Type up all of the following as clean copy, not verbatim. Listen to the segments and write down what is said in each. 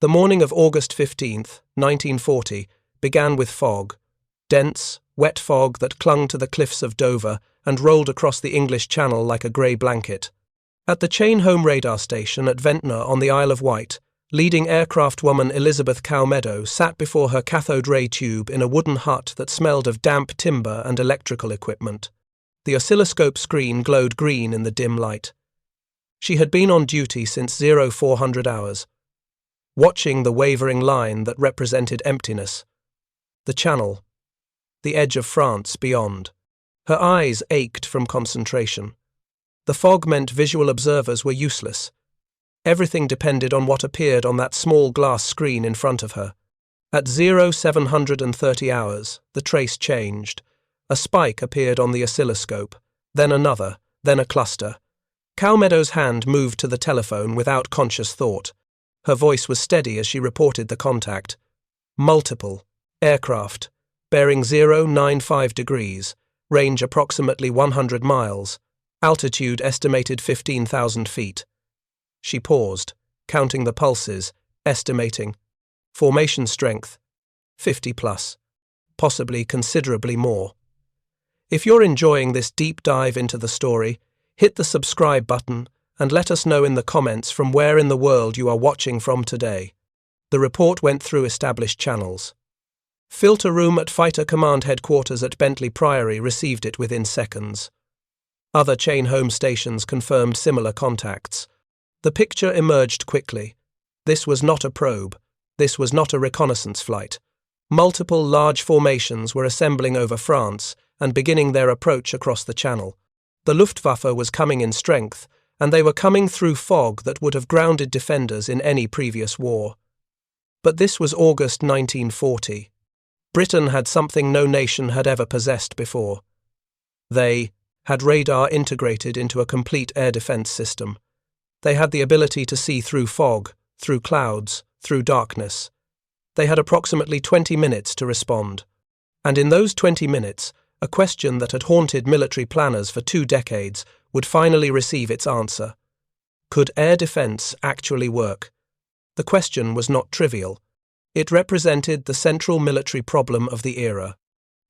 The morning of August 15th, 1940, began with fog, dense, wet fog that clung to the cliffs of Dover and rolled across the English Channel like a grey blanket. At the Chain Home radar station at Ventnor on the Isle of Wight, leading aircraft woman Elizabeth Cowmeadow sat before her cathode ray tube in a wooden hut that smelled of damp timber and electrical equipment. The oscilloscope screen glowed green in the dim light. She had been on duty since 0400 hours, watching the wavering line that represented emptiness, the Channel, the edge of France beyond. Her eyes ached from concentration. The fog meant visual observers were useless. Everything depended on what appeared on that small glass screen in front of her. At 0730 hours, the trace changed. A spike appeared on the oscilloscope, then another, then a cluster. Cowmeadow's hand moved to the telephone without conscious thought. Her voice was steady as she reported the contact. Multiple. Aircraft. Bearing 095 degrees. Range approximately 100 miles. Altitude estimated 15,000 feet. She paused, counting the pulses, estimating. Formation strength. 50 plus. Possibly considerably more. If you're enjoying this deep dive into the story, hit the subscribe button and let us know in the comments from where in the world you are watching from today. The report went through established channels. Filter room at Fighter Command Headquarters at Bentley Priory received it within seconds. Other chain home stations confirmed similar contacts. The picture emerged quickly. This was not a probe. This was not a reconnaissance flight. Multiple large formations were assembling over France and beginning their approach across the Channel. The Luftwaffe was coming in strength, and they were coming through fog that would have grounded defenders in any previous war. But this was August 1940. Britain had something no nation had ever possessed before. They had radar integrated into a complete air defense system. They had the ability to see through fog, through clouds, through darkness. They had approximately 20 minutes to respond. And in those 20 minutes, a question that had haunted military planners for 2 decades would finally receive its answer. Could air defense actually work? The question was not trivial. It represented the central military problem of the era.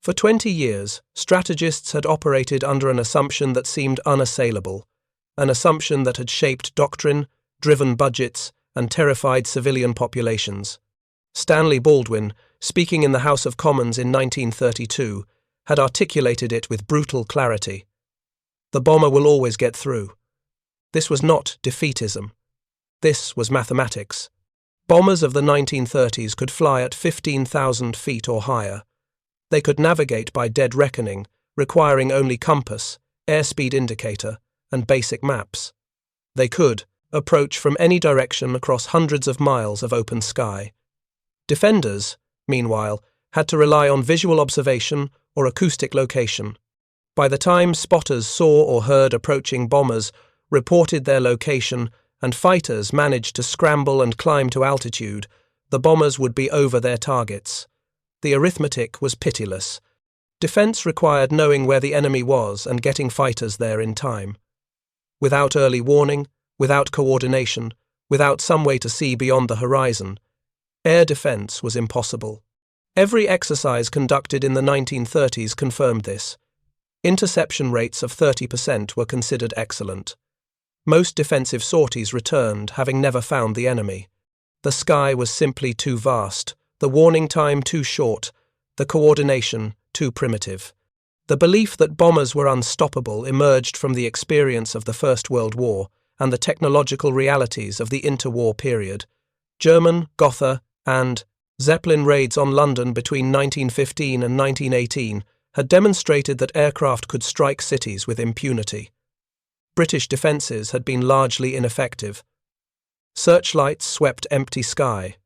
For 20 years, strategists had operated under an assumption that seemed unassailable, an assumption that had shaped doctrine, driven budgets, and terrified civilian populations. Stanley Baldwin, speaking in the House of Commons in 1932, had articulated it with brutal clarity. The bomber will always get through. This was not defeatism. This was mathematics. Bombers of the 1930s could fly at 15,000 feet or higher. They could navigate by dead reckoning, requiring only compass, airspeed indicator, and basic maps. They could approach from any direction across hundreds of miles of open sky. Defenders, meanwhile, had to rely on visual observation or acoustic location. By the time spotters saw or heard approaching bombers, reported their location, and fighters managed to scramble and climb to altitude, the bombers would be over their targets. The arithmetic was pitiless. Defense required knowing where the enemy was and getting fighters there in time. Without early warning, without coordination, without some way to see beyond the horizon, air defense was impossible. Every exercise conducted in the 1930s confirmed this. Interception rates of 30% were considered excellent. Most defensive sorties returned, having never found the enemy. The sky was simply too vast, the warning time too short, the coordination too primitive. The belief that bombers were unstoppable emerged from the experience of the First World War and the technological realities of the interwar period. German, Gotha, and Zeppelin raids on London between 1915 and 1918 had demonstrated that aircraft could strike cities with impunity. British defences had been largely ineffective. Searchlights swept empty sky.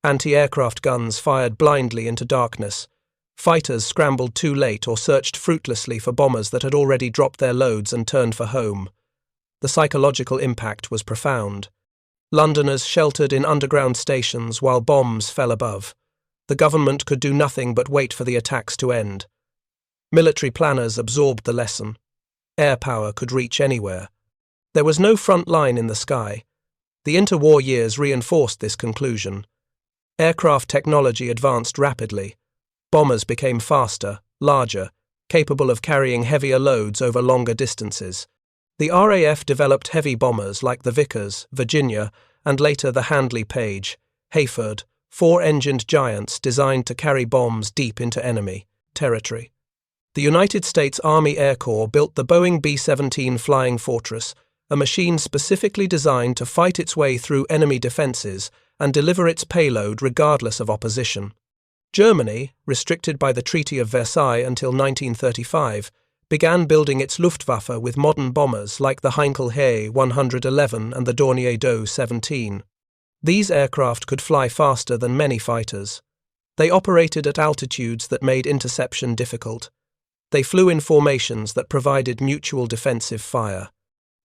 Anti-aircraft guns fired blindly into darkness. Fighters scrambled too late or searched fruitlessly for bombers that had already dropped their loads and turned for home. The psychological impact was profound. Londoners sheltered in underground stations while bombs fell above. The government could do nothing but wait for the attacks to end. Military planners absorbed the lesson. Air power could reach anywhere. There was no front line in the sky. The interwar years reinforced this conclusion. Aircraft technology advanced rapidly. Bombers became faster, larger, capable of carrying heavier loads over longer distances. The RAF developed heavy bombers like the Vickers, Virginia, and later the Handley Page, Hayford, four-engined giants designed to carry bombs deep into enemy territory. The United States Army Air Corps built the Boeing B-17 Flying Fortress, a machine specifically designed to fight its way through enemy defenses and deliver its payload regardless of opposition. Germany, restricted by the Treaty of Versailles until 1935, began building its Luftwaffe with modern bombers like the Heinkel He 111 and the Dornier Do 17. These aircraft could fly faster than many fighters. They operated at altitudes that made interception difficult. They flew in formations that provided mutual defensive fire.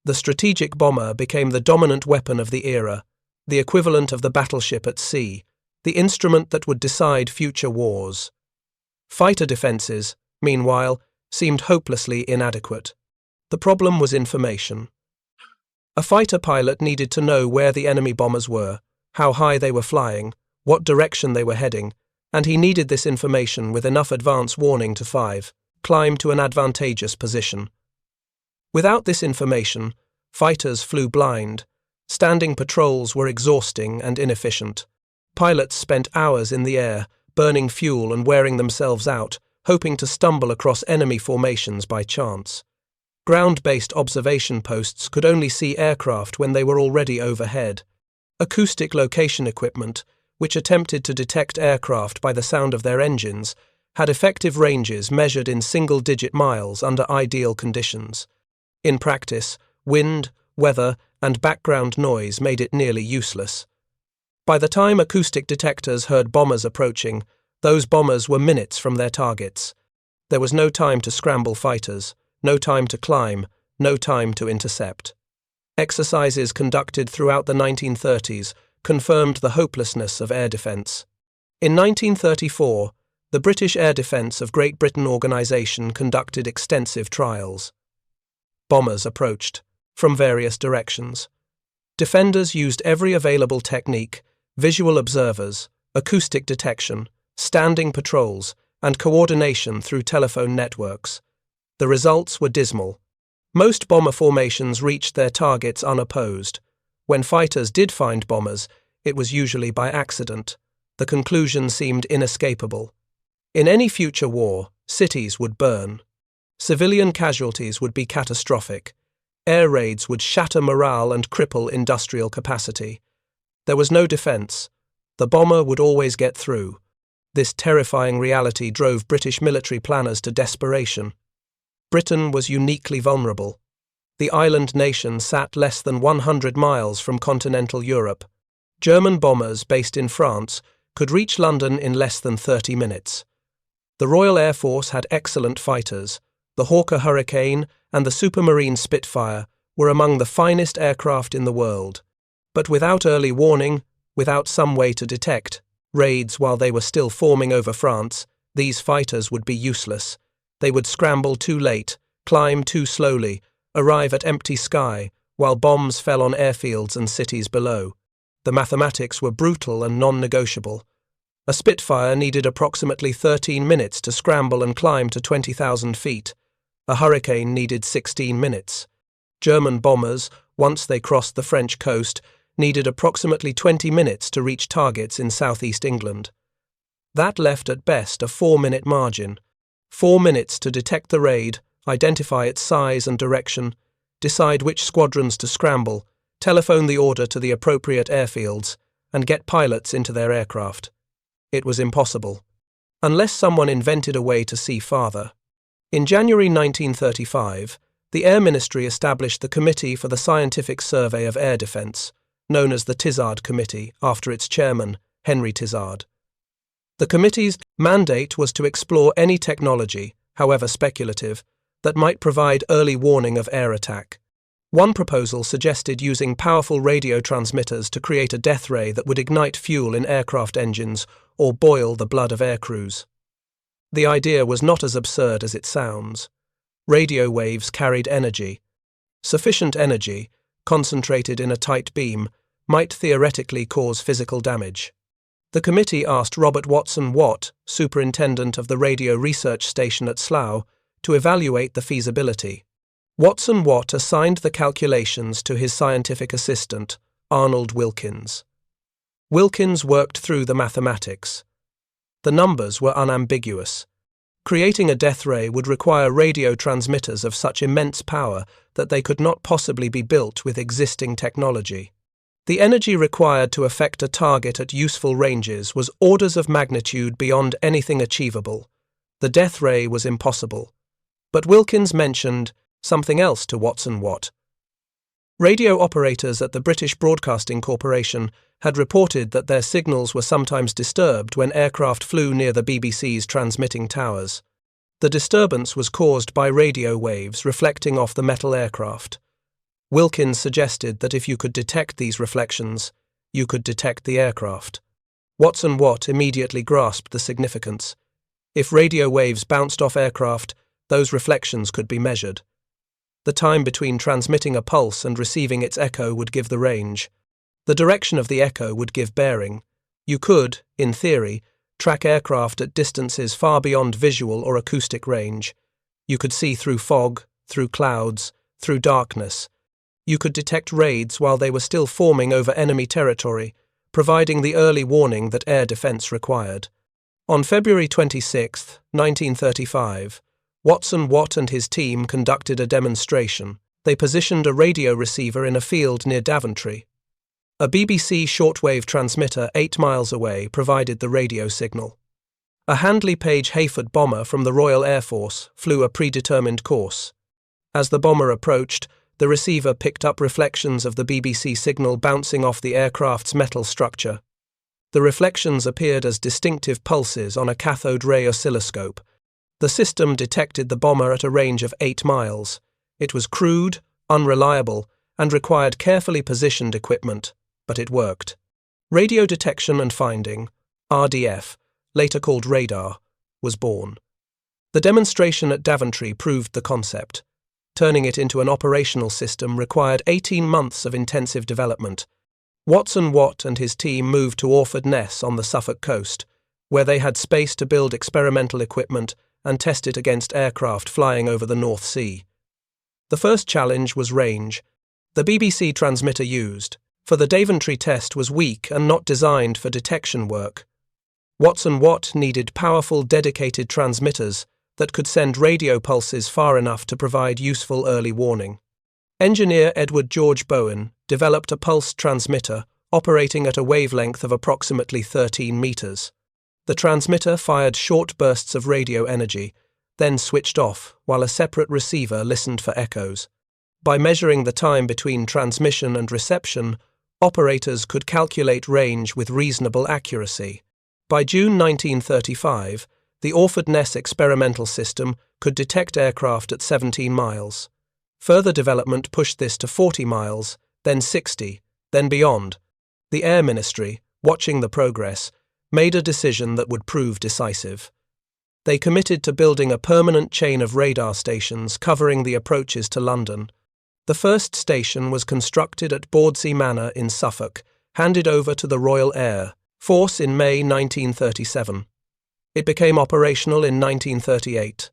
The strategic bomber became the dominant weapon of the era, the equivalent of the battleship at sea, the instrument that would decide future wars. Fighter defenses, meanwhile, seemed hopelessly inadequate. The problem was information. A fighter pilot needed to know where the enemy bombers were, how high they were flying, what direction they were heading, and he needed this information with enough advance warning to climb to an advantageous position. Without this information, fighters flew blind. Standing patrols were exhausting and inefficient. Pilots spent hours in the air, burning fuel and wearing themselves out, hoping to stumble across enemy formations by chance. Ground-based observation posts could only see aircraft when they were already overhead. Acoustic location equipment, which attempted to detect aircraft by the sound of their engines, had effective ranges measured in single-digit miles under ideal conditions. In practice, wind, weather, and background noise made it nearly useless. By the time acoustic detectors heard bombers approaching, those bombers were minutes from their targets. There was no time to scramble fighters, no time to climb, no time to intercept. Exercises conducted throughout the 1930s confirmed the hopelessness of air defence. In 1934, the British Air Defence of Great Britain organisation conducted extensive trials. Bombers approached, from various directions. Defenders used every available technique: visual observers, acoustic detection, standing patrols, and coordination through telephone networks. The results were dismal. Most bomber formations reached their targets unopposed. When fighters did find bombers, it was usually by accident. The conclusion seemed inescapable. In any future war, cities would burn. Civilian casualties would be catastrophic. Air raids would shatter morale and cripple industrial capacity. There was no defence. The bomber would always get through. This terrifying reality drove British military planners to desperation. Britain was uniquely vulnerable. The island nation sat less than 100 miles from continental Europe. German bombers based in France could reach London in less than 30 minutes. The Royal Air Force had excellent fighters. The Hawker Hurricane and the Supermarine Spitfire were among the finest aircraft in the world. But without early warning, without some way to detect raids while they were still forming over France, these fighters would be useless. They would scramble too late, climb too slowly, arrive at empty sky, while bombs fell on airfields and cities below. The mathematics were brutal and non-negotiable. A Spitfire needed approximately 13 minutes to scramble and climb to 20,000 feet. A Hurricane needed 16 minutes. German bombers, once they crossed the French coast, needed approximately 20 minutes to reach targets in southeast England. That left at best a 4-minute margin. 4 minutes to detect the raid, identify its size and direction, decide which squadrons to scramble, telephone the order to the appropriate airfields, and get pilots into their aircraft. It was impossible, unless someone invented a way to see farther. In January 1935, the Air Ministry established the Committee for the Scientific Survey of Air Defence, known as the Tizard Committee, after its chairman, Henry Tizard. The committee's mandate was to explore any technology, however speculative, that might provide early warning of air attack. One proposal suggested using powerful radio transmitters to create a death ray that would ignite fuel in aircraft engines or boil the blood of aircrews. The idea was not as absurd as it sounds. Radio waves carried energy. Sufficient energy, concentrated in a tight beam, might theoretically cause physical damage. The committee asked Robert Watson Watt, superintendent of the radio research station at Slough, to evaluate the feasibility. Watson Watt assigned the calculations to his scientific assistant, Arnold Wilkins. Wilkins worked through the mathematics. The numbers were unambiguous. Creating a death ray would require radio transmitters of such immense power that they could not possibly be built with existing technology. The energy required to affect a target at useful ranges was orders of magnitude beyond anything achievable. The death ray was impossible. But Wilkins mentioned something else to Watson Watt. Radio operators at the British Broadcasting Corporation had reported that their signals were sometimes disturbed when aircraft flew near the BBC's transmitting towers. The disturbance was caused by radio waves reflecting off the metal aircraft. Wilkins suggested that if you could detect these reflections, you could detect the aircraft. Watson Watt immediately grasped the significance. If radio waves bounced off aircraft, those reflections could be measured. The time between transmitting a pulse and receiving its echo would give the range. The direction of the echo would give bearing. You could, in theory, track aircraft at distances far beyond visual or acoustic range. You could see through fog, through clouds, through darkness. You could detect raids while they were still forming over enemy territory, providing the early warning that air defense required. On February 26, 1935, Watson Watt and his team conducted a demonstration. They positioned a radio receiver in a field near Daventry. A BBC shortwave transmitter 8 miles away provided the radio signal. A Handley Page Hayford bomber from the Royal Air Force flew a predetermined course. As the bomber approached, the receiver picked up reflections of the BBC signal bouncing off the aircraft's metal structure. The reflections appeared as distinctive pulses on a cathode ray oscilloscope. The system detected the bomber at a range of 8 miles. It was crude, unreliable, and required carefully positioned equipment, but it worked. Radio Detection and Finding, RDF, later called radar, was born. The demonstration at Daventry proved the concept. Turning it into an operational system required 18 months of intensive development. Watson Watt and his team moved to Orford Ness on the Suffolk coast, where they had space to build experimental equipment and test it against aircraft flying over the North Sea. The first challenge was range. The BBC transmitter used for the Daventry test was weak and not designed for detection work. Watson Watt needed powerful dedicated transmitters that could send radio pulses far enough to provide useful early warning. Engineer Edward George Bowen developed a pulse transmitter operating at a wavelength of approximately 13 meters. The transmitter fired short bursts of radio energy, then switched off while a separate receiver listened for echoes. By measuring the time between transmission and reception, operators could calculate range with reasonable accuracy. By June 1935, the Orford Ness experimental system could detect aircraft at 17 miles. Further development pushed this to 40 miles, then 60, then beyond. The Air Ministry, watching the progress, made a decision that would prove decisive. They committed to building a permanent chain of radar stations covering the approaches to London. The first station was constructed at Bordsey Manor in Suffolk, handed over to the Royal Air Force in May 1937. It became operational in 1938.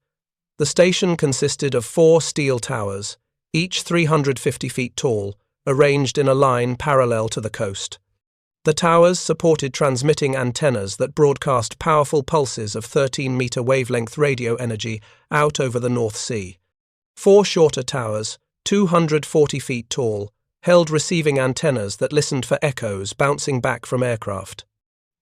The station consisted of 4 steel towers, each 350 feet tall, arranged in a line parallel to the coast. The towers supported transmitting antennas that broadcast powerful pulses of 13-meter wavelength radio energy out over the North Sea. 4 shorter towers, 240 feet tall, held receiving antennas that listened for echoes bouncing back from aircraft.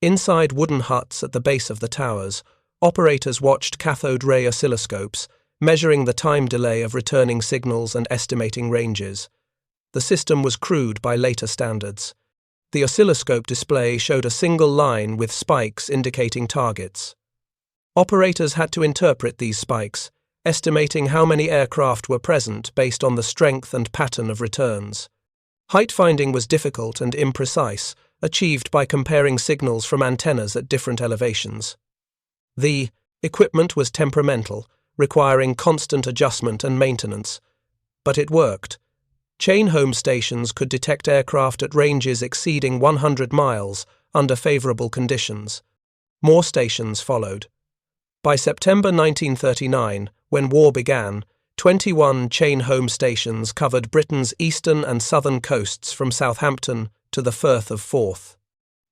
Inside wooden huts at the base of the towers, operators watched cathode ray oscilloscopes, measuring the time delay of returning signals and estimating ranges. The system was crude by later standards. The oscilloscope display showed a single line with spikes indicating targets. Operators had to interpret these spikes, estimating how many aircraft were present based on the strength and pattern of returns. Height finding was difficult and imprecise, achieved by comparing signals from antennas at different elevations. The equipment was temperamental, requiring constant adjustment and maintenance. But it worked. Chain home stations could detect aircraft at ranges exceeding 100 miles under favourable conditions. More stations followed. By September 1939, when war began, 21 chain home stations covered Britain's eastern and southern coasts from Southampton to the Firth of Forth.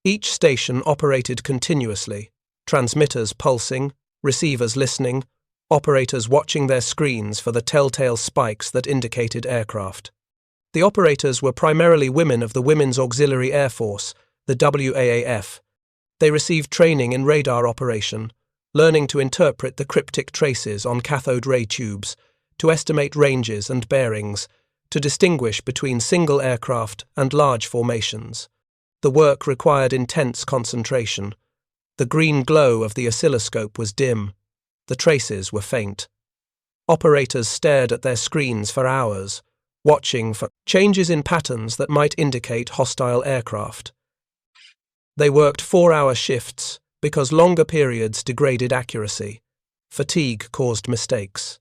Each station operated continuously, transmitters pulsing, receivers listening, operators watching their screens for the telltale spikes that indicated aircraft. The operators were primarily women of the Women's Auxiliary Air Force, the WAAF. They received training in radar operation, learning to interpret the cryptic traces on cathode ray tubes, to estimate ranges and bearings, to distinguish between single aircraft and large formations. The work required intense concentration. The green glow of the oscilloscope was dim. The traces were faint. Operators stared at their screens for hours, watching for changes in patterns that might indicate hostile aircraft. They worked 4-hour shifts because longer periods degraded accuracy. Fatigue caused mistakes.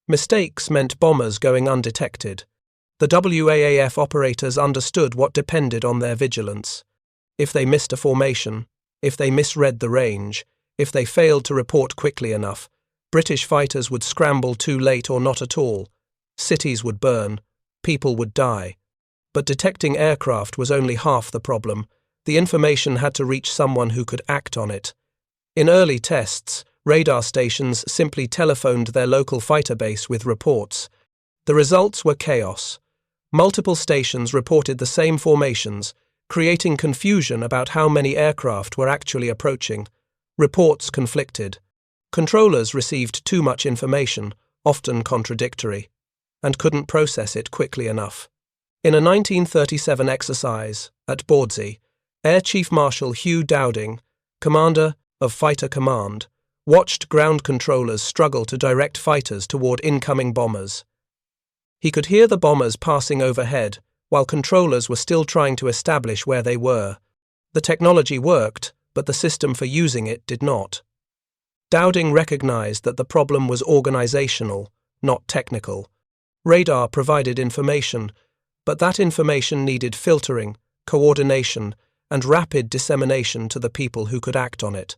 Mistakes meant bombers going undetected. The WAAF operators understood what depended on their vigilance. If they missed a formation, if they misread the range, if they failed to report quickly enough, British fighters would scramble too late or not at all. Cities would burn, people would die. But detecting aircraft was only half the problem. The information had to reach someone who could act on it. In early tests, radar stations simply telephoned their local fighter base with reports. The results were chaos. Multiple stations reported the same formations, creating confusion about how many aircraft were actually approaching. Reports conflicted. Controllers received too much information, often contradictory, and couldn't process it quickly enough. In a 1937 exercise at Bawdsey, Air Chief Marshal Hugh Dowding, commander of Fighter Command, watched ground controllers struggle to direct fighters toward incoming bombers. He could hear the bombers passing overhead, while controllers were still trying to establish where they were. The technology worked, but the system for using it did not. Dowding recognized that the problem was organizational, not technical. Radar provided information, but that information needed filtering, coordination, and rapid dissemination to the people who could act on it.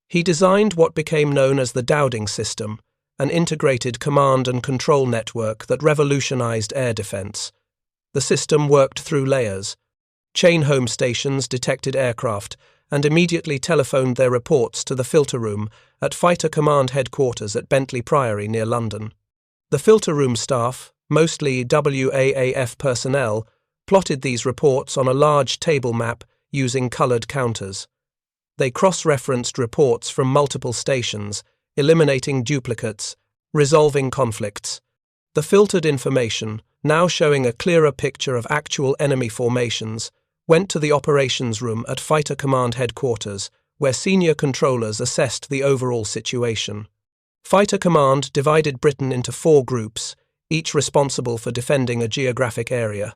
He designed what became known as the Dowding system, an integrated command and control network that revolutionized air defense. The system worked through layers. Chain home stations detected aircraft and immediately telephoned their reports to the filter room at Fighter Command headquarters at Bentley Priory near London. The filter room staff, mostly WAAF personnel, plotted these reports on a large table map using coloured counters. They cross-referenced reports from multiple stations, eliminating duplicates, resolving conflicts. The filtered information, now showing a clearer picture of actual enemy formations, went to the operations room at Fighter Command headquarters, where senior controllers assessed the overall situation. Fighter Command divided Britain into 4 groups, each responsible for defending a geographic area.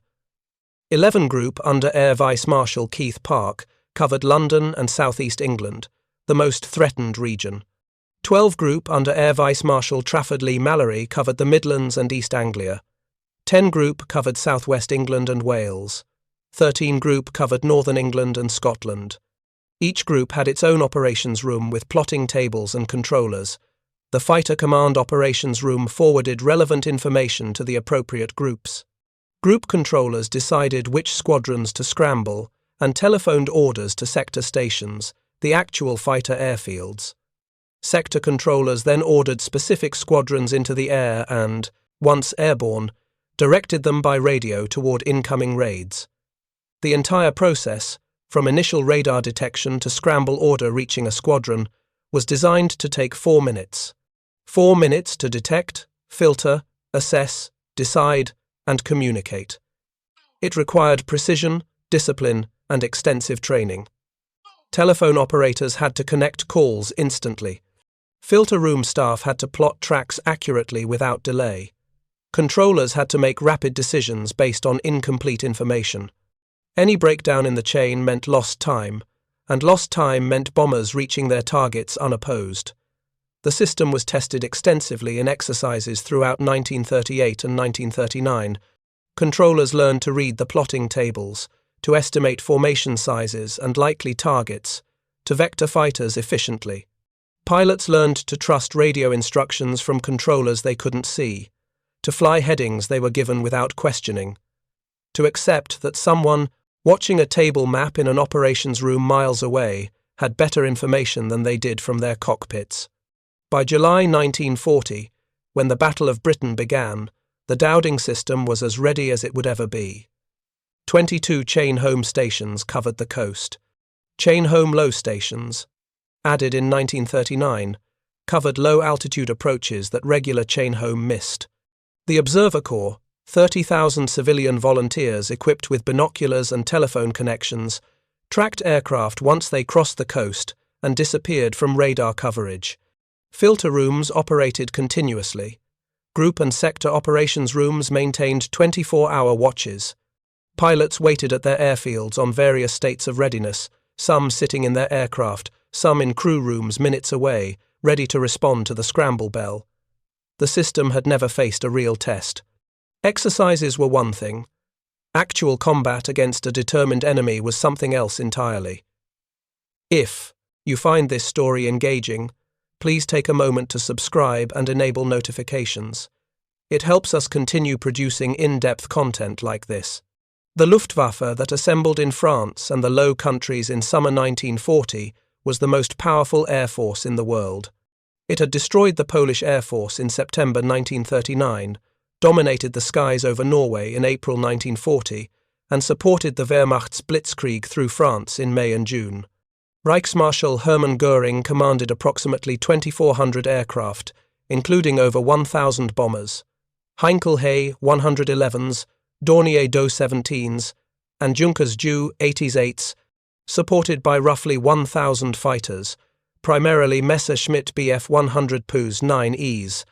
11 Group under Air Vice Marshal Keith Park covered London and South East England, the most threatened region. 12 Group under Air Vice Marshal Trafford Leigh-Mallory covered the Midlands and East Anglia. 10 Group covered South West England and Wales. 13 Group covered Northern England and Scotland. Each group had its own operations room with plotting tables and controllers. The Fighter Command operations room forwarded relevant information to the appropriate groups. Group controllers decided which squadrons to scramble and telephoned orders to sector stations, the actual fighter airfields. Sector controllers then ordered specific squadrons into the air and, once airborne, directed them by radio toward incoming raids. The entire process, from initial radar detection to scramble order reaching a squadron, was designed to take 4 minutes. 4 minutes to detect, filter, assess, decide, and communicate. It required precision, discipline, and extensive training. Telephone operators had to connect calls instantly. Filter room staff had to plot tracks accurately without delay. Controllers had to make rapid decisions based on incomplete information. Any breakdown in the chain meant lost time, and lost time meant bombers reaching their targets unopposed. The system was tested extensively in exercises throughout 1938 and 1939. Controllers learned to read the plotting tables, to estimate formation sizes and likely targets, to vector fighters efficiently. Pilots learned to trust radio instructions from controllers they couldn't see, to fly headings they were given without questioning, to accept that someone, watching a table map in an operations room miles away, had better information than they did from their cockpits. By July 1940, when the Battle of Britain began, the Dowding system was as ready as it would ever be. 22 chain-home stations covered the coast. Chain-home low stations, added in 1939, covered low-altitude approaches that regular chain-home missed. The Observer Corps, 30,000 civilian volunteers equipped with binoculars and telephone connections, tracked aircraft once they crossed the coast and disappeared from radar coverage. Filter rooms operated continuously. Group and sector operations rooms maintained 24-hour watches. Pilots waited at their airfields on various states of readiness, some sitting in their aircraft, some in crew rooms minutes away, ready to respond to the scramble bell. The system had never faced a real test. Exercises were one thing. Actual combat against a determined enemy was something else entirely. If you find this story engaging, please take a moment to subscribe and enable notifications. It helps us continue producing in-depth content like this. The Luftwaffe that assembled in France and the Low Countries in summer 1940 was the most powerful air force in the world. It had destroyed the Polish Air Force in September 1939, dominated the skies over Norway in April 1940, and supported the Wehrmacht's blitzkrieg through France in May and June. Reichsmarschall Hermann Göring commanded approximately 2,400 aircraft, including over 1,000 bombers, Heinkel-Hay 111s, Dornier Do-17s, and Junkers-Ju 88s, supported by roughly 1,000 fighters, primarily Messerschmitt Bf 100 PUs 9Es.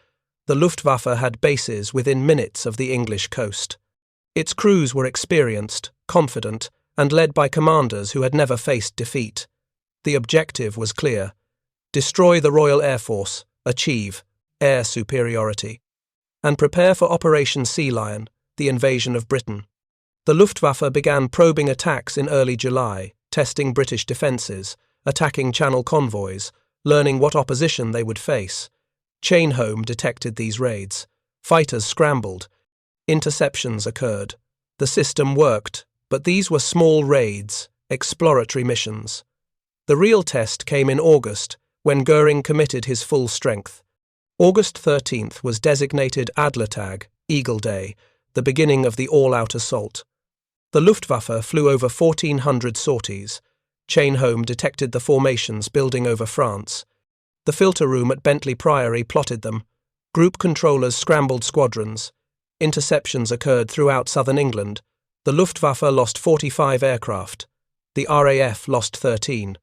The Luftwaffe had bases within minutes of the English coast. Its crews were experienced, confident, and led by commanders who had never faced defeat. The objective was clear: destroy the Royal Air Force, achieve air superiority, and prepare for Operation Sea Lion, the invasion of Britain. The Luftwaffe began probing attacks in early July, testing British defences, attacking Channel convoys, learning what opposition they would face. Chain-home detected these raids. Fighters scrambled. Interceptions occurred. The system worked, but these were small raids, exploratory missions. The real test came in August, when Göring committed his full strength. August 13th was designated Adlertag, Eagle Day, the beginning of the all-out assault. The Luftwaffe flew over 1,400 sorties. Chain-home detected the formations building over France. The filter room at Bentley Priory plotted them. Group controllers scrambled squadrons. Interceptions occurred throughout southern England. The Luftwaffe lost 45 aircraft. The RAF lost 13.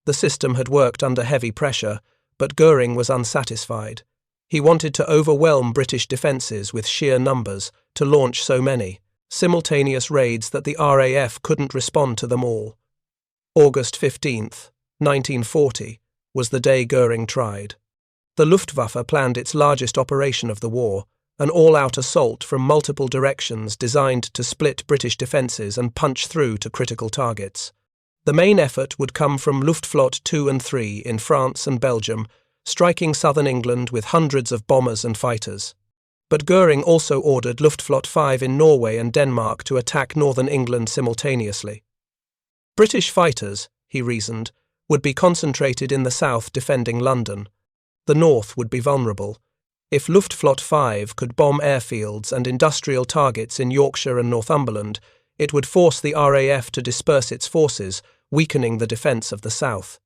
The system had worked under heavy pressure, but Göring was unsatisfied. He wanted to overwhelm British defences with sheer numbers, to launch so many simultaneous raids that the RAF couldn't respond to them all. August 15th, 1940, was the day Göring tried. The Luftwaffe planned its largest operation of the war, an all-out assault from multiple directions designed to split British defences and punch through to critical targets. The main effort would come from Luftflotte 2 and 3 in France and Belgium, striking southern England with hundreds of bombers and fighters. But Göring also ordered Luftflotte 5 in Norway and Denmark to attack northern England simultaneously. British fighters, he reasoned, would be concentrated in the south defending London. The north would be vulnerable. If Luftflotte 5 could bomb airfields and industrial targets in Yorkshire and Northumberland, it would force the RAF to disperse its forces, weakening the defence of the south.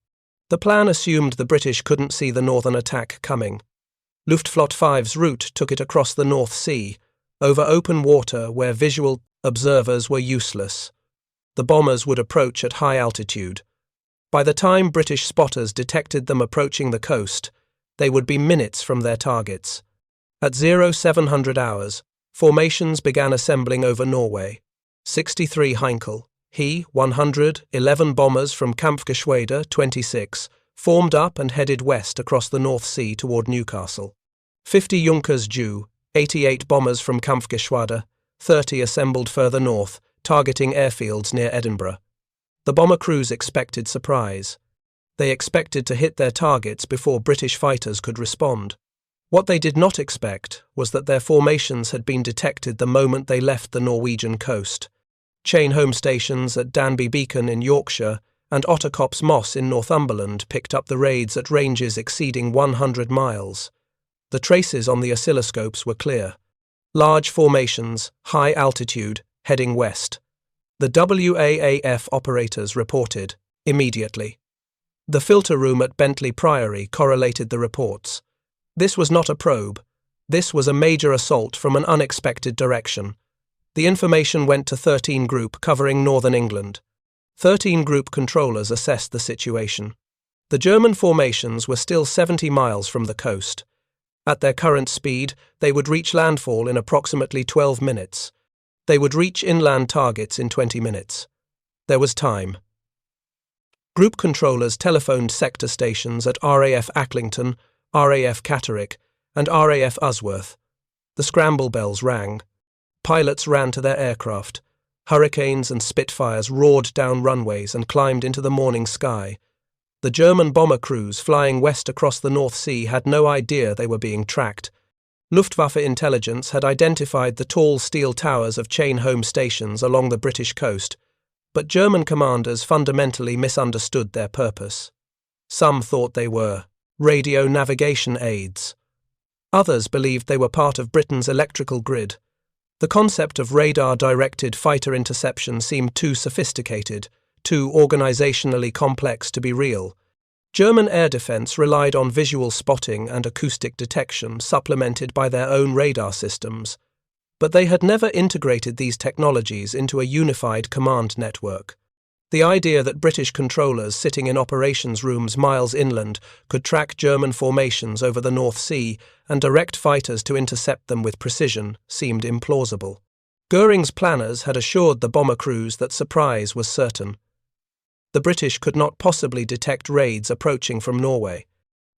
The plan assumed the British couldn't see the northern attack coming. Luftflotte 5's route took it across the North Sea, over open water where visual observers were useless. The bombers would approach at high altitude. By the time British spotters detected them approaching the coast, they would be minutes from their targets. At 0700 hours, formations began assembling over Norway. 63 Heinkel, He 100, 11 bombers from Kampfgeschwader 26, formed up and headed west across the North Sea toward Newcastle. 50 Junkers-Ju, 88 bombers from Kampfgeschwader, 30 assembled further north, targeting airfields near Edinburgh. The bomber crews expected surprise. They expected to hit their targets before British fighters could respond. What they did not expect was that their formations had been detected the moment they left the Norwegian coast. Chain home stations at Danby Beacon in Yorkshire and Ottercop's Moss in Northumberland picked up the raids at ranges exceeding 100 miles. The traces on the oscilloscopes were clear. Large formations, high altitude, heading west. The WAAF operators reported immediately. The filter room at Bentley Priory correlated the reports. This was not a probe. This was a major assault from an unexpected direction. The information went to 13 Group covering northern England. 13 Group controllers assessed the situation. The German formations were still 70 miles from the coast. At their current speed, they would reach landfall in approximately 12 minutes. They would reach inland targets in 20 minutes. There was time. Group controllers telephoned sector stations at RAF Acklington, RAF Catterick, and RAF Usworth. The scramble bells rang. Pilots ran to their aircraft. Hurricanes and Spitfires roared down runways and climbed into the morning sky. The German bomber crews flying west across the North Sea had no idea they were being tracked. Luftwaffe intelligence had identified the tall steel towers of chain home stations along the British coast, but German commanders fundamentally misunderstood their purpose. Some thought they were radio navigation aids. Others believed they were part of Britain's electrical grid. The concept of radar-directed fighter interception seemed too sophisticated, too organisationally complex to be real. German air defence relied on visual spotting and acoustic detection supplemented by their own radar systems, but they had never integrated these technologies into a unified command network. The idea that British controllers sitting in operations rooms miles inland could track German formations over the North Sea and direct fighters to intercept them with precision seemed implausible. Goering's planners had assured the bomber crews that surprise was certain. The British could not possibly detect raids approaching from Norway.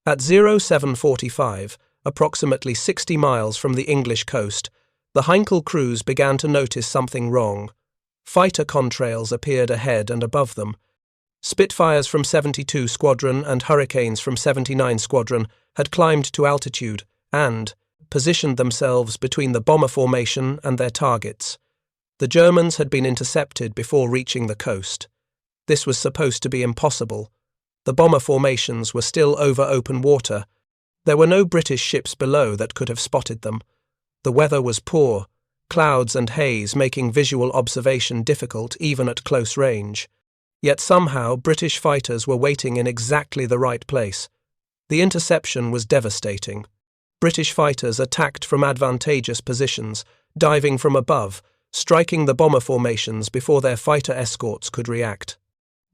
At 0745, approximately 60 miles from the English coast, the Heinkel crews began to notice something wrong. Fighter contrails appeared ahead and above them. Spitfires from 72 Squadron and Hurricanes from 79 Squadron had climbed to altitude and positioned themselves between the bomber formation and their targets. The Germans had been intercepted before reaching the coast. This was supposed to be impossible. The bomber formations were still over open water. There were no British ships below that could have spotted them. The weather was poor, clouds and haze making visual observation difficult even at close range. Yet somehow British fighters were waiting in exactly the right place. The interception was devastating. British fighters attacked from advantageous positions, diving from above, striking the bomber formations before their fighter escorts could react.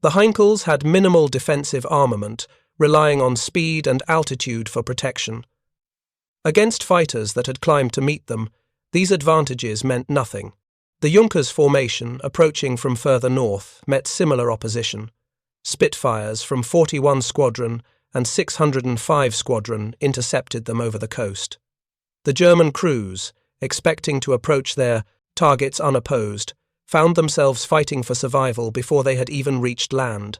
The Heinkels had minimal defensive armament, relying on speed and altitude for protection. Against fighters that had climbed to meet them, these advantages meant nothing. The Junkers formation, approaching from further north, met similar opposition. Spitfires from 41 Squadron and 605 Squadron intercepted them over the coast. The German crews, expecting to approach their targets unopposed, found themselves fighting for survival before they had even reached land.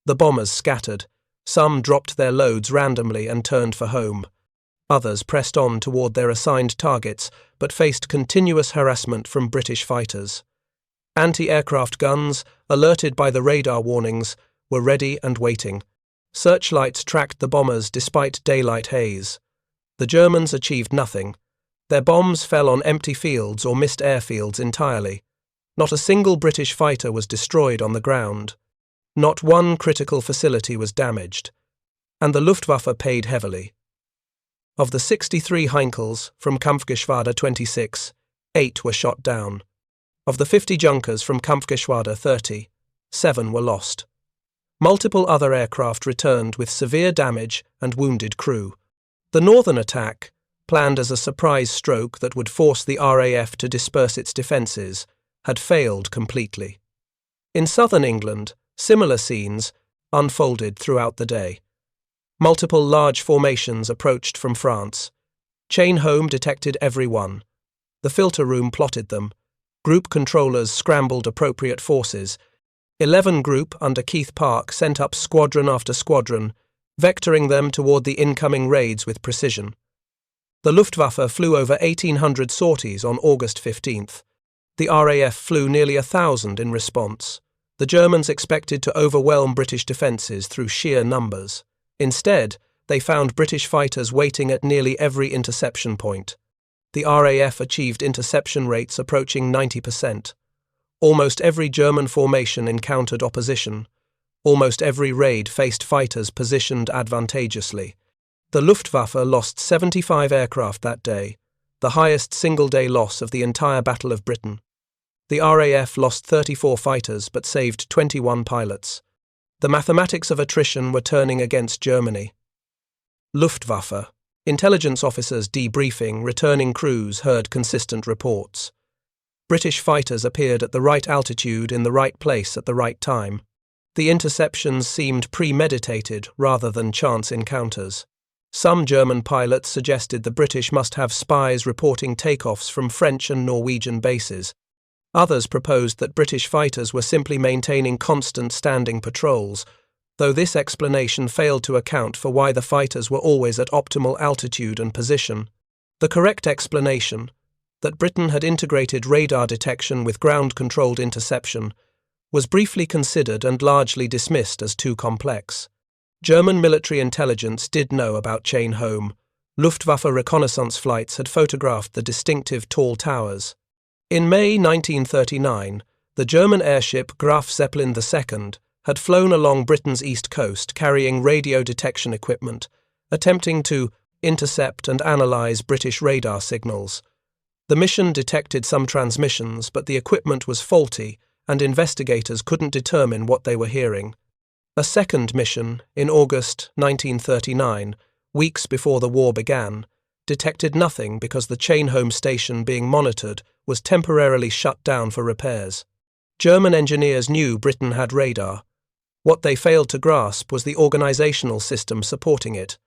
The bombers scattered. Some dropped their loads randomly and turned for home. Others pressed on toward their assigned targets, but faced continuous harassment from British fighters. Anti-aircraft guns, alerted by the radar warnings, were ready and waiting. Searchlights tracked the bombers despite daylight haze. The Germans achieved nothing. Their bombs fell on empty fields or missed airfields entirely. Not a single British fighter was destroyed on the ground. Not one critical facility was damaged. And the Luftwaffe paid heavily. Of the 63 Heinkels from Kampfgeschwader 26, 8 were shot down. Of the 50 Junkers from Kampfgeschwader 30, 7 were lost. Multiple other aircraft returned with severe damage and wounded crew. The northern attack, planned as a surprise stroke that would force the RAF to disperse its defences, had failed completely. In southern England, similar scenes unfolded throughout the day. Multiple large formations approached from France. Chain home detected every one. The filter room plotted them, Group controllers scrambled appropriate forces. 11 Group under Keith Park sent up squadron after squadron, vectoring them toward the incoming raids with precision. The Luftwaffe flew over 1,800 sorties on August 15th. The RAF flew nearly 1,000 in response. The Germans expected to overwhelm British defences through sheer numbers. Instead, they found British fighters waiting at nearly every interception point. The RAF achieved interception rates approaching 90%. Almost every German formation encountered opposition. Almost every raid faced fighters positioned advantageously. The Luftwaffe lost 75 aircraft that day, the highest single-day loss of the entire Battle of Britain. The RAF lost 34 fighters but saved 21 pilots. The mathematics of attrition were turning against Germany. Luftwaffe. Intelligence officers debriefing returning crews heard consistent reports. British fighters appeared at the right altitude in the right place at the right time. The interceptions seemed premeditated rather than chance encounters. Some German pilots suggested the British must have spies reporting takeoffs from French and Norwegian bases. Others proposed that British fighters were simply maintaining constant standing patrols, though this explanation failed to account for why the fighters were always at optimal altitude and position. The correct explanation, that Britain had integrated radar detection with ground-controlled interception, was briefly considered and largely dismissed as too complex. German military intelligence did know about Chain Home. Luftwaffe reconnaissance flights had photographed the distinctive tall towers. In May 1939, the German airship Graf Zeppelin II had flown along Britain's east coast carrying radio detection equipment, attempting to intercept and analyse British radar signals. The mission detected some transmissions, but the equipment was faulty and investigators couldn't determine what they were hearing. A second mission, in August 1939, weeks before the war began, detected nothing because the Chain Home station being monitored was temporarily shut down for repairs. German engineers knew Britain had radar. What they failed to grasp was the organisational system supporting it.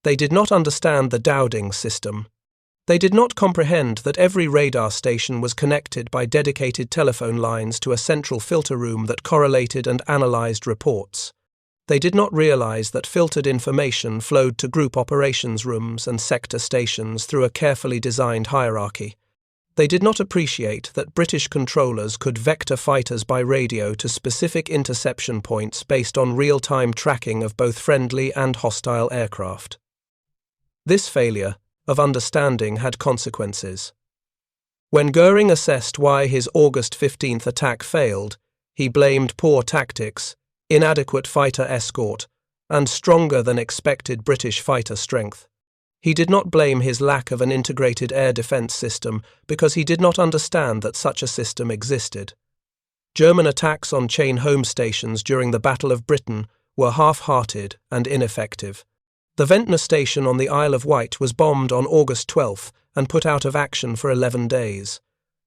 They did not understand the Dowding system. They did not comprehend that every radar station was connected by dedicated telephone lines to a central filter room that correlated and analysed reports. They did not realise that filtered information flowed to group operations rooms and sector stations through a carefully designed hierarchy. They did not appreciate that British controllers could vector fighters by radio to specific interception points based on real-time tracking of both friendly and hostile aircraft. This failure of understanding had consequences. When Goering assessed why his August 15th attack failed, he blamed poor tactics, inadequate fighter escort, and stronger than expected British fighter strength. He did not blame his lack of an integrated air defence system because he did not understand that such a system existed. German attacks on Chain Home stations during the Battle of Britain were half-hearted and ineffective. The Ventnor station on the Isle of Wight was bombed on August 12th and put out of action for 11 days.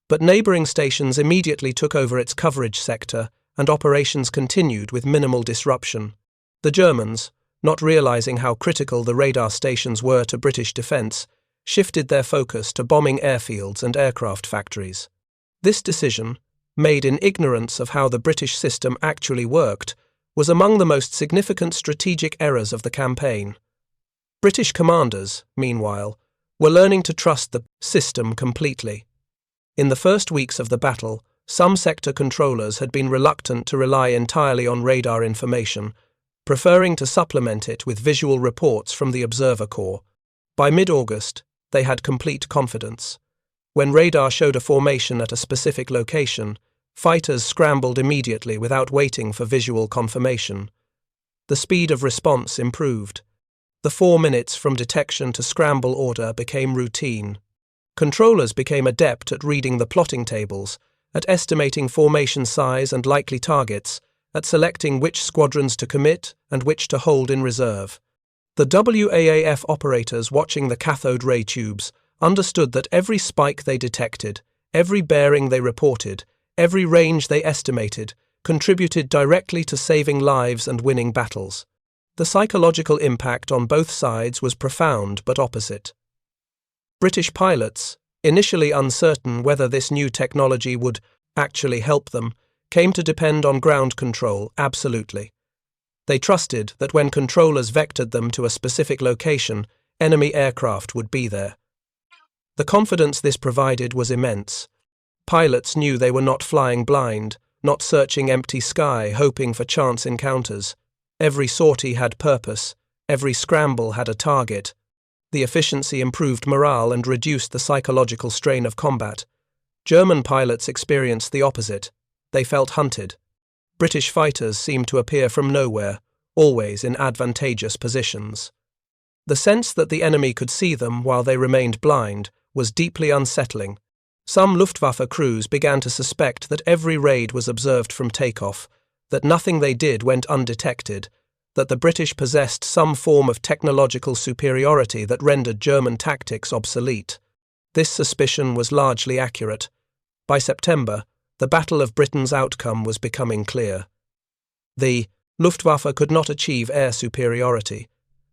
But neighbouring stations immediately took over its coverage sector and operations continued with minimal disruption. The Germans, not realising how critical the radar stations were to British defence, shifted their focus to bombing airfields and aircraft factories. This decision, made in ignorance of how the British system actually worked, was among the most significant strategic errors of the campaign. British commanders, meanwhile, were learning to trust the system completely. In the first weeks of the battle, some sector controllers had been reluctant to rely entirely on radar information, preferring to supplement it with visual reports from the Observer Corps. By mid-August, they had complete confidence. When radar showed a formation at a specific location, fighters scrambled immediately without waiting for visual confirmation. The speed of response improved. The 4 minutes from detection to scramble order became routine. Controllers became adept at reading the plotting tables, at estimating formation size and likely targets, at selecting which squadrons to commit and which to hold in reserve. The WAAF operators watching the cathode ray tubes understood that every spike they detected, every bearing they reported, every range they estimated, contributed directly to saving lives and winning battles. The psychological impact on both sides was profound but opposite. British pilots, initially uncertain whether this new technology would actually help them, came to depend on ground control absolutely. They trusted that when controllers vectored them to a specific location, enemy aircraft would be there. The confidence this provided was immense. Pilots knew they were not flying blind, not searching empty sky, hoping for chance encounters. Every sortie had purpose, every scramble had a target. The efficiency improved morale and reduced the psychological strain of combat. German pilots experienced the opposite. They felt hunted. British fighters seemed to appear from nowhere, always in advantageous positions. The sense that the enemy could see them while they remained blind was deeply unsettling. Some Luftwaffe crews began to suspect that every raid was observed from takeoff, that nothing they did went undetected, that the British possessed some form of technological superiority that rendered German tactics obsolete. This suspicion was largely accurate. By September, the Battle of Britain's outcome was becoming clear. The Luftwaffe could not achieve air superiority.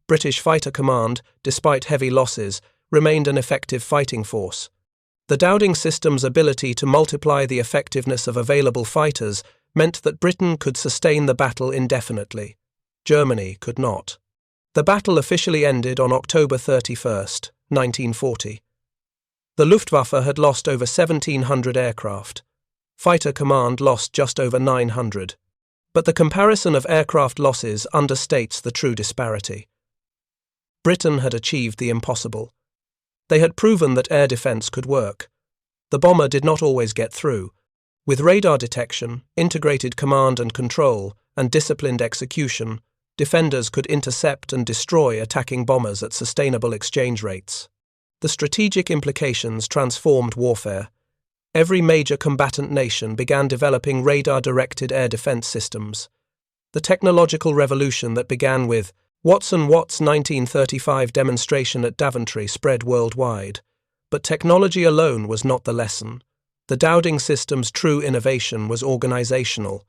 British Fighter Command, despite heavy losses, remained an effective fighting force. The Dowding system's ability to multiply the effectiveness of available fighters meant that Britain could sustain the battle indefinitely. Germany could not. The battle officially ended on October 31st, 1940. The Luftwaffe had lost over 1,700 aircraft. Fighter Command lost just over 900. But the comparison of aircraft losses understates the true disparity. Britain had achieved the impossible. They had proven that air defense could work. The bomber did not always get through. With radar detection, integrated command and control, and disciplined execution, defenders could intercept and destroy attacking bombers at sustainable exchange rates. The strategic implications transformed warfare. Every major combatant nation began developing radar-directed air defense systems. The technological revolution that began with Watson Watt's 1935 demonstration at Daventry spread worldwide. But technology alone was not the lesson. The Dowding system's true innovation was organizational.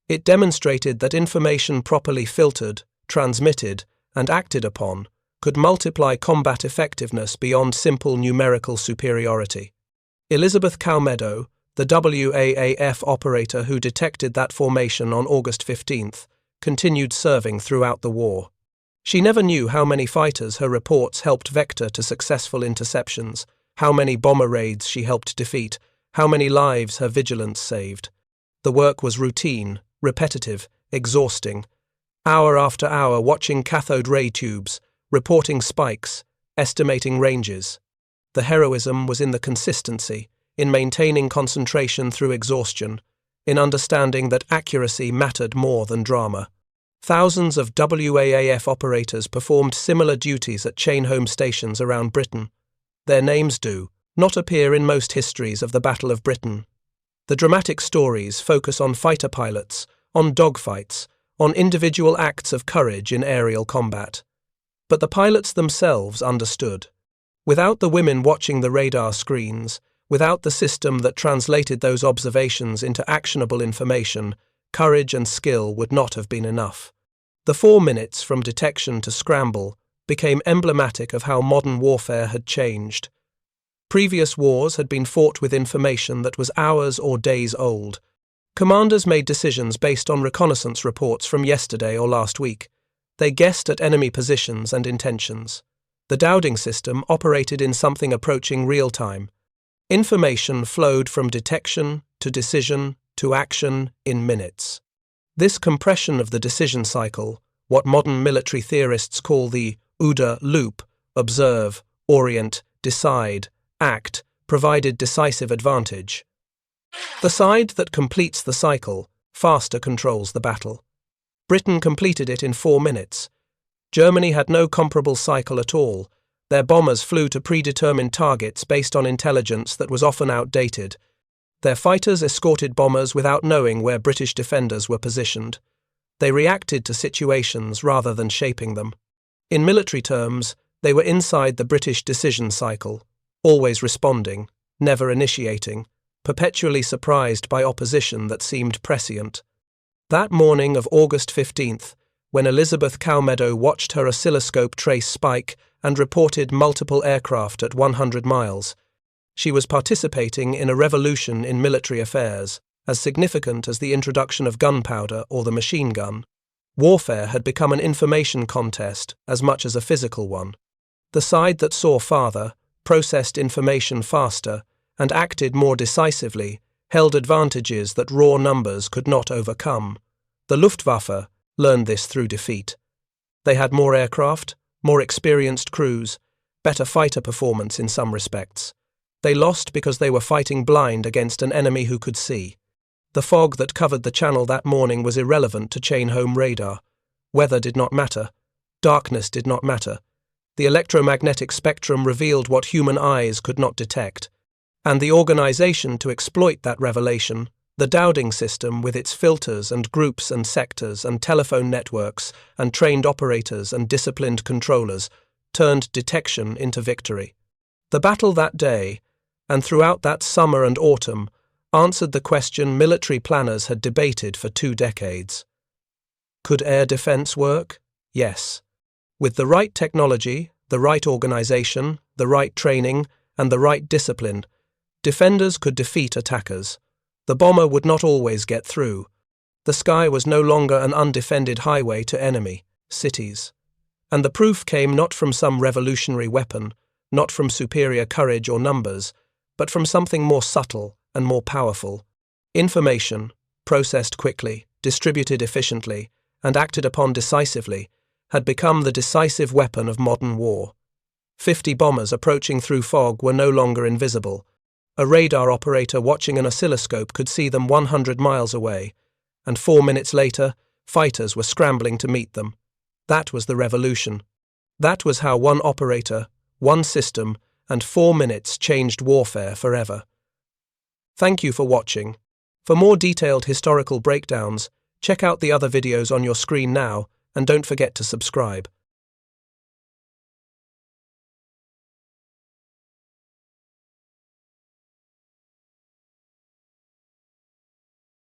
It demonstrated that information properly filtered, transmitted, and acted upon could multiply combat effectiveness beyond simple numerical superiority. Elizabeth Cowmeadow, the WAAF operator who detected that formation on August 15th, continued serving throughout the war. She never knew how many fighters her reports helped vector to successful interceptions, how many bomber raids she helped defeat, how many lives her vigilance saved. The work was routine, repetitive, exhausting. Hour after hour watching cathode ray tubes, reporting spikes, estimating ranges. The heroism was in the consistency, in maintaining concentration through exhaustion, in understanding that accuracy mattered more than drama. Thousands of WAAF operators performed similar duties at chain home stations around Britain. Their names do not appear in most histories of the Battle of Britain. The dramatic stories focus on fighter pilots, on dogfights, on individual acts of courage in aerial combat. But the pilots themselves understood. Without the women watching the radar screens, without the system that translated those observations into actionable information, courage and skill would not have been enough. The 4 minutes from detection to scramble became emblematic of how modern warfare had changed. Previous wars had been fought with information that was hours or days old. Commanders made decisions based on reconnaissance reports from yesterday or last week. They guessed at enemy positions and intentions. The Dowding system operated in something approaching real time. Information flowed from detection to decision to action in minutes. This compression of the decision cycle, what modern military theorists call the OODA loop, observe, orient, decide, act, provided decisive advantage. The side that completes the cycle faster controls the battle. Britain completed it in 4 minutes. Germany had no comparable cycle at all. Their bombers flew to predetermined targets based on intelligence that was often outdated. Their fighters escorted bombers without knowing where British defenders were positioned. They reacted to situations rather than shaping them. In military terms, they were inside the British decision cycle, always responding, never initiating, perpetually surprised by opposition that seemed prescient. That morning of August 15th, when Elizabeth Cowmeadow watched her oscilloscope trace spike and reported multiple aircraft at 100 miles, She was participating in a revolution in military affairs, as significant as the introduction of gunpowder or the machine gun. Warfare had become an information contest as much as a physical one. The side that saw farther, processed information faster, and acted more decisively held advantages that raw numbers could not overcome. The Luftwaffe learned this through defeat. They had more aircraft, more experienced crews, better fighter performance in some respects. They lost because they were fighting blind against an enemy who could see. The fog that covered the channel that morning was irrelevant to chain-home radar. Weather did not matter. Darkness did not matter. The electromagnetic spectrum revealed what human eyes could not detect. And the organization to exploit that revelation, the Dowding system with its filters and groups and sectors and telephone networks and trained operators and disciplined controllers, turned detection into victory. The battle that day, and throughout that summer and autumn, answered the question military planners had debated for 2 decades. Could air defense work? Yes. With the right technology, the right organization, the right training, and the right discipline, defenders could defeat attackers. The bomber would not always get through. The sky was no longer an undefended highway to enemy cities. And the proof came not from some revolutionary weapon, not from superior courage or numbers, but from something more subtle and more powerful. Information, processed quickly, distributed efficiently, and acted upon decisively, had become the decisive weapon of modern war. 50 bombers approaching through fog were no longer invisible. A radar operator watching an oscilloscope could see them 100 miles away, and 4 minutes later, fighters were scrambling to meet them. That was the revolution. That was how one operator, one system, and 4 minutes changed warfare forever. Thank you for watching. For more detailed historical breakdowns, check out the other videos on your screen now, and don't forget to subscribe.